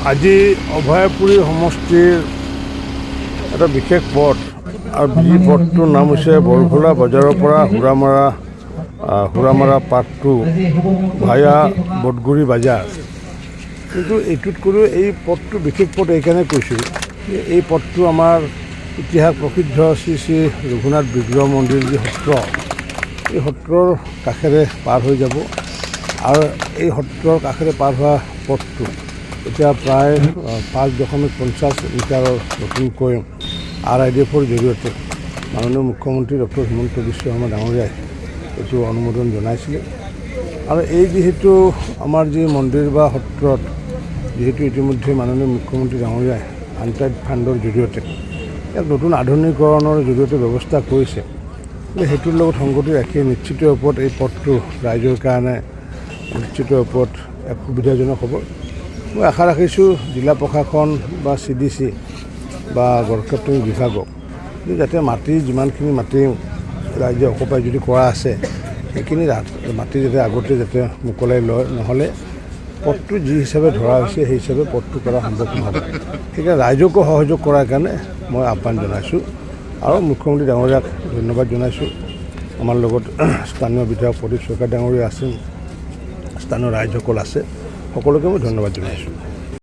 আজি অভয়াপুৰী সমষ্টিৰ এটা বিশেষ পথ আৰু যি পথটোৰ নাম হৈছে বৰঘোলা বজাৰৰ পৰা হুৰামাৰা পাৰ্ট 2 ভায়া বটগুৰি বাজাৰ। কিন্তু এইটোতকৈও এই পথটো বিশেষ পথ এইকাৰণে কৈছোঁ যে এই পথটো আমাৰ ইতিহাস প্ৰসিদ্ধ শ্ৰী শ্ৰী ৰঘুনাথ বিগ্ৰহ মন্দিৰ যি সত্ৰ, এই সত্ৰৰ কাষেৰে পাৰ হৈ যাব আৰু এই সত্ৰৰ কাষেৰে পাৰ হোৱা পথটো এতিয়া প্ৰায় 5.50 মিটাৰৰ নতুনকৈ RIDFৰ জৰিয়তে মাননীয় মুখ্যমন্ত্ৰী ডক্টৰ হিমন্ত বিশ্ব শৰ্মা ডাঙৰীয়াই এইটো অনুমোদন জনাইছিলে। আৰু এই যিহেতু আমাৰ যি মন্দিৰ বা সত্ৰত যিহেতু ইতিমধ্যে মাননীয় মুখ্যমন্ত্ৰী ডাঙৰীয়াই আনটাইড ফাণ্ডৰ জৰিয়তে এক নতুন আধুনিকৰণৰ জৰিয়তে ব্যৱস্থা কৰিছে, সেইটোৰ লগত সংগতি ৰাখি নিশ্চিত ওপৰত এই পথটো ৰাইজৰ কাৰণে নিশ্চিত ওপৰত এক সুবিধাজনক হ'ব। মই আশা ৰাখিছোঁ জিলা প্ৰশাসন বা CDC বা গড়কাপ্তানি বিভাগক যাতে যিমানখিনি মাটি ৰাইজে অকুপাই যদি কৰা আছে সেইখিনি মাটি যাতে আগতে যাতে মোকলাই লয়, নহ'লে পথটো যি হিচাপে ধৰা হৈছে সেই হিচাপে পথটো কৰা সম্ভৱ নহ'ব। সেইকাৰণে ৰাইজকো সহযোগ কৰাৰ কাৰণে মই আহ্বান জনাইছোঁ আৰু মুখ্যমন্ত্ৰী ডাঙৰীয়াক ধন্যবাদ জনাইছোঁ। আমাৰ লগত স্থানীয় বিধায়ক প্ৰদীপ চৰকাৰ ডাঙৰীয়া আছে, স্থানীয় ৰাইজসকল আছে, সকলোকে মই ধন্যবাদ জনাইছোঁ।